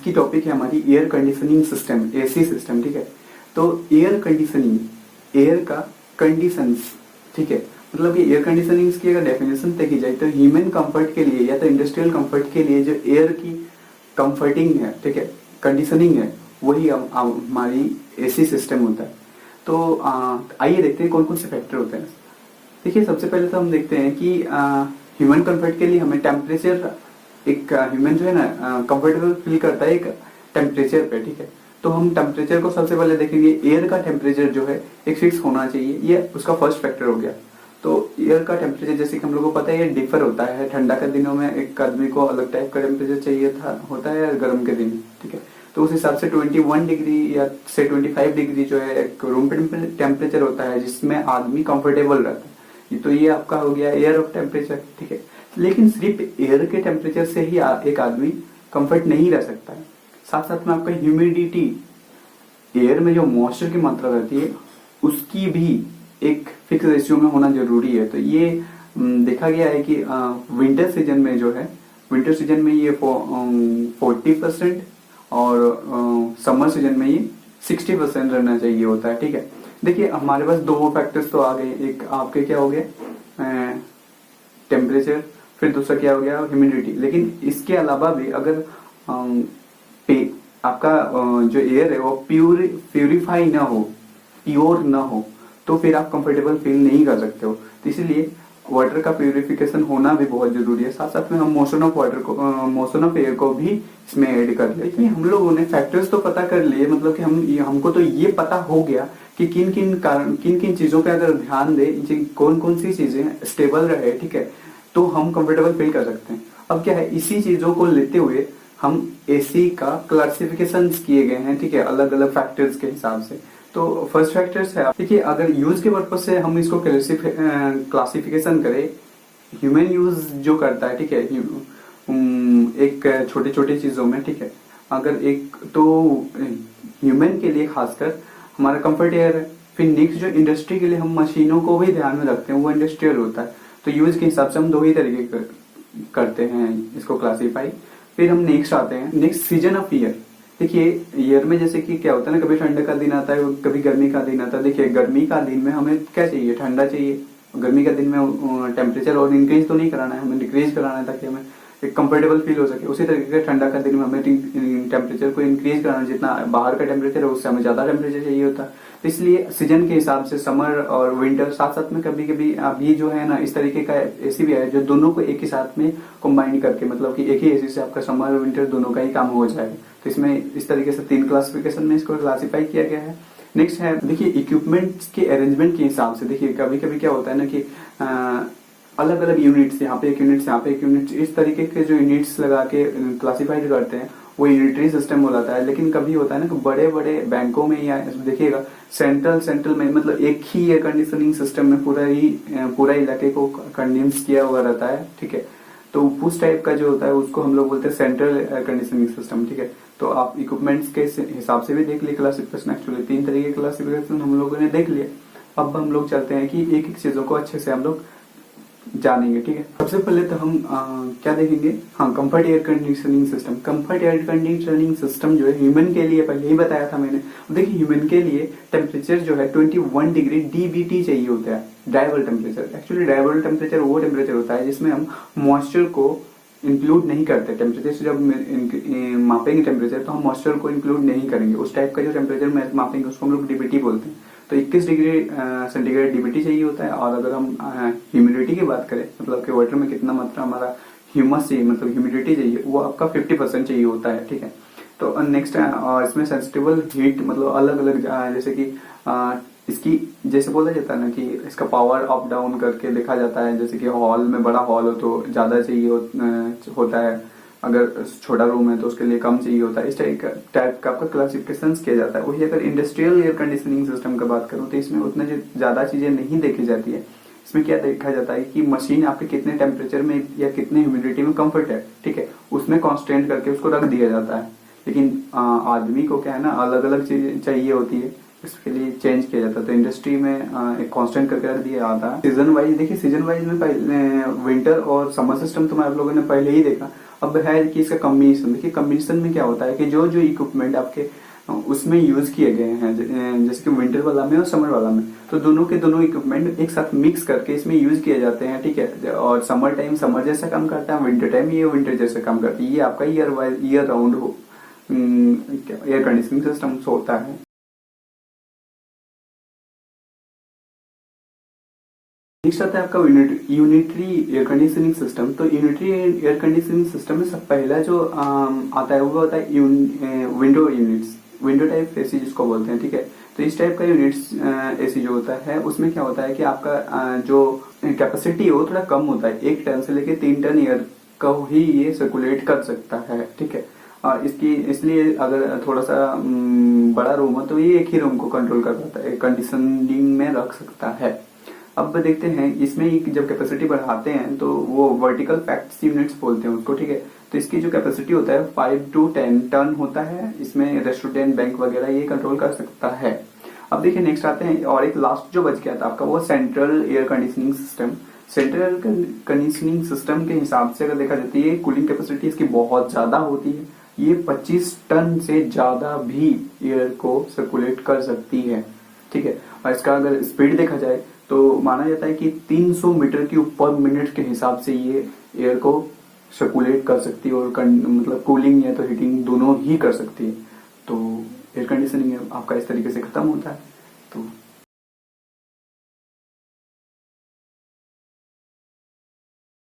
की टॉपिक है हमारी air conditioning system, AC system, ठीक है। तो एयर कंडीशनिंग, एयर का कंडीशंस, ठीक है, मतलब कि एयर कंडीशनिंग की अगर डेफिनेशन देखी जाए तो ह्यूमन कंफर्ट के लिए या तो इंडस्ट्रियल कंफर्ट के लिए जो एयर की कंफर्टिंग है, ठीक है, कंडीशनिंग है, वही हमारी एसी सिस्टम होता है। तो आइए देखते हैं कौन कौन से फैक्टर होते हैं। देखिए, सबसे पहले तो हम देखते हैं कि ह्यूमन कंफर्ट के लिए हमें टेम्परेचर, एक ह्यूमन जो है ना कंफर्टेबल फील करता है एक टेम्परेचर पे, ठीक है। तो हम टेम्परेचर को सबसे पहले देखेंगे। एयर का टेम्परेचर जो है एक फिक्स होना चाहिए, ये उसका फर्स्ट फैक्टर हो गया। तो एयर का टेम्परेचर जैसे कि हम लोगों को पता है ये डिफर होता है। ठंडा के दिनों में एक आदमी को अलग टाइप का टेम्परेचर चाहिए होता है गर्म के दिन, ठीक है। तो उस हिसाब से 21 डिग्री या से 25 डिग्री जो है एक रूम टेम्परेचर होता है जिसमें आदमी कंफर्टेबल रहता है। तो ये आपका हो गया एयर ऑफ टेम्परेचर, ठीक है। लेकिन सिर्फ एयर के टेम्परेचर से ही एक आदमी कंफर्ट नहीं रह सकता है। साथ साथ में आपका ह्यूमिडिटी, एयर में जो मॉइस्चर की मात्रा रहती है उसकी भी एक फिक्स रेशियो में होना जरूरी है। तो ये देखा गया है कि विंटर सीजन में जो है, विंटर सीजन में ये 40% और समर सीजन में ये 60% रहना चाहिए होता है, ठीक है। देखिए, हमारे पास दो फैक्टर्स तो आ गए। एक आपके क्या हो गया टेम्परेचर, फिर दूसरा क्या हो गया ह्यूमिडिटी। लेकिन इसके अलावा भी अगर आपका जो एयर है वो प्यूरिफाई ना हो, प्योर ना हो, तो फिर आप कंफर्टेबल फील नहीं कर सकते हो। तो इसीलिए वाटर का प्यूरिफिकेशन होना भी बहुत जरूरी है। साथ साथ में हम मोशन ऑफ वाटर को, मोशन ऑफ एयर को भी इसमें ऐड कर ले। लेकिन हम लोगों ने फैक्टर्स तो पता कर लिए, मतलब कि हमको तो ये पता हो गया कि किन किन चीजों पे अगर ध्यान दे, कौन कौन सी चीजें स्टेबल रहे, ठीक है, तो हम कंफर्टेबल फील कर सकते हैं। अब क्या है, इसी चीजों को लेते हुए हम एसी का क्लासिफिकेशन किए गए हैं, ठीक है, अलग अलग फैक्टर्स के हिसाब से। तो फर्स्ट फैक्टर्स है, देखिए, अगर यूज के पर्पज से हम इसको क्लासिफिकेशन करें, ह्यूमन यूज जो करता है, ठीक है, एक छोटे छोटे चीजों में, ठीक है, अगर एक तो ह्यूमन के लिए खासकर हमारा कंफर्ट एयर है। फिर नेक्स्ट जो इंडस्ट्री के लिए हम मशीनों को भी ध्यान में रखते हैं, वो इंडस्ट्रियल होता है। तो यूज के हिसाब से हम दो ही तरीके करते हैं इसको क्लासीफाई। फिर हम नेक्स्ट आते हैं, नेक्स्ट सीजन ऑफ ईयर। देखिए, ईयर में जैसे कि क्या होता है ना, कभी ठंड का दिन आता है, कभी गर्मी का दिन आता है। देखिए, गर्मी का दिन में हमें क्या चाहिए, ठंडा चाहिए। गर्मी का दिन में टेम्परेचर और इंक्रीज तो नहीं कराना है, हमें डिक्रीज कराना है ताकि हमें एक कंफर्टेबल फील हो सके। उसी तरीके से ठंडा का दिन में हमें टेम्परेचर को इंक्रीज कराना, जितना बाहर का टेम्परेचर है उससे हमें ज्यादा टेम्परेचर चाहिए होता है। तो इसलिए सीजन के हिसाब से समर और विंटर, साथ साथ में कभी कभी अभी जो है ना इस तरीके का एसी भी है जो दोनों को एक ही साथ में कंबाइन करके, मतलब कि एक ही एसी से आपका समर और विंटर दोनों का ही काम हो जाएगा। तो इसमें इस तरीके से 3 क्लासिफिकेशन में इसको क्लासीफाई किया गया है। नेक्स्ट है, देखिए, इक्विपमेंट्स के अरेंजमेंट के हिसाब से। देखिए, कभी कभी क्या होता है ना कि अलग अलग यूनिट्स, यहाँ पे एक यूनिट्स, यहाँ पे एक यूनिट, इस तरीके के जो यूनिट्स लगा के क्लासीफाइड करते हैं वो यूनिटरी सिस्टम बोलाता है। लेकिन कभी होता है ना कि बड़े बड़े बैंकों में या देखिएगा सेंट्रल में, मतलब एक ही एयर कंडीशनिंग सिस्टम में पूरा इलाके को कंडेंस किया हुआ रहता है, ठीक है। तो उस टाइप का जो होता है उसको हम लोग बोलते हैं सेंट्रल एयर कंडीशनिंग सिस्टम, ठीक है। तो आप इक्विपमेंट्स के हिसाब से भी देख लिए क्लासिफिकेशन। एक्चुअली 3 तरीके के क्लासिफिकेशन हम लोगों ने देख लिया। अब हम लोग चलते हैं कि एक एक चीजों को अच्छे से हम लोग जानेंगे, ठीक है। सबसे पहले तो हम क्या देखेंगे, हाँ, comfort air conditioning system. Comfort air conditioning system जो है ह्यूमन के लिए, पहले ही बताया था मैंने। देखिए, ह्यूमन के लिए टेम्परेचर जो है 21 डिग्री डीबीटी चाहिए होता है, dribble temperature. Actually dribble temperature वो टेम्परेचर होता है जिसमें हम मॉइस्चर को इंक्लूड नहीं करते। टेम्परेचर से जब मापेंगे टेम्परेचर, तो हम मॉइस्चर को इंक्लूड नहीं करेंगे। उस टाइप का जो टेम्परेचर मापेंगे उसको हम लोग डीबीटी बोलते हैं। तो 21 डिग्री सेंटीग्रेड डीबीटी चाहिए होता है। और अगर हम ह्यूमिडिटी की बात करें, मतलब कि वाटर में कितना मात्रा हमारा ह्यूमस चाहिए, मतलब ह्यूमिडिटी चाहिए, वो आपका 50% चाहिए होता है, ठीक है। तो नेक्स्ट इसमें सेंसिटिवल हीट, मतलब अलग अलग जैसे कि इसकी जैसे बोला जाता है ना कि इसका पावर अप डाउन करके देखा जाता है। जैसे कि हॉल में बड़ा हॉल हो तो ज्यादा चाहिए होता है, अगर छोटा रूम है तो उसके लिए कम चाहिए होता है। इस टाइप का आपका क्लासिफिकेशन किया जाता है। वही अगर इंडस्ट्रियल एयर कंडीशनिंग सिस्टम का बात करूं तो इसमें उतना ज्यादा चीजें नहीं देखी जाती है। इसमें क्या देखा जाता है कि मशीन आपके कितने टेम्परेचर में या कितने ह्यूमिडिटी में कंफर्ट है, ठीक है, उसमें कॉन्स्टेंट करके उसको रख दिया जाता है। लेकिन आदमी को क्या है ना, अलग अलग चीजें चाहिए होती है। इसके लिए चेंज किया जाता है। तो इंडस्ट्री में एक कांस्टेंट करके रख दिया जाता है। सीजन वाइज देखिए, सीजन वाइज में पहले विंटर और समर सिस्टम तो आप लोगों ने पहले ही देखा। अब है कि इसका कम्बिनेशन। देखिए कम्बिनेशन में क्या होता है कि जो जो इक्विपमेंट आपके उसमें यूज किए गए हैं, जैसे कि विंटर वाला में और समर वाला में, तो दोनों के दोनों इक्विपमेंट एक साथ मिक्स करके इसमें यूज किए जाते हैं, ठीक है। और समर टाइम समर जैसा काम करता है, विंटर टाइम ये विंटर जैसा काम करता है। ये आपका ईयर वाइज ईयर राउंड हो एयर कंडीशनिंग सिस्टम होता है। नेक्स्ट आता है आपका यूनिटरी एयर कंडीशनिंग सिस्टम। तो यूनिटरी एयर कंडीशनिंग सिस्टम में सब पहला जो आता है वो होता है window units, window type AC जिसको बोलते हैं, ठीक है। तो इस टाइप का यूनिट्स एसी जो होता है उसमें क्या होता है कि आपका जो कैपेसिटी है वो थोड़ा कम होता है। 1 टन से लेके 3 टन एयर का ही ये सर्कुलेट कर सकता है, ठीक है। और इसकी इसलिए अगर थोड़ा सा बड़ा रूम हो तो ये एक ही रूम को कंट्रोल कर पाता है, कंडीशनिंग में रख सकता है। अब देखते हैं इसमें जब कैपेसिटी बढ़ाते हैं तो वो वर्टिकल फैक्ट्स यूनिट्स बोलते हैं उसको, ठीक है। तो इसकी जो कैपेसिटी होता है 5 to 10 टन होता है। इसमें रेस्टोरेंट, बैंक वगैरह ये कंट्रोल कर सकता है। अब देखिए नेक्स्ट आते हैं, और एक लास्ट जो बच गया था आपका वो central air conditioning system. Central conditioning system के हिसाब से अगर देखा जाती है कूलिंग कैपेसिटी इसकी बहुत ज्यादा होती है। ये 25 टन से ज्यादा भी एयर को सर्कुलेट कर सकती है, ठीक है। और इसका अगर स्पीड देखा जाए तो माना जाता है कि 300 मीटर की ऊपर मिनट के हिसाब से ये एयर को सर्कुलेट कर सकती है, और मतलब कूलिंग या तो हीटिंग दोनों ही कर सकती है। तो एयर कंडीशनिंग आपका इस तरीके से खत्म होता है। तो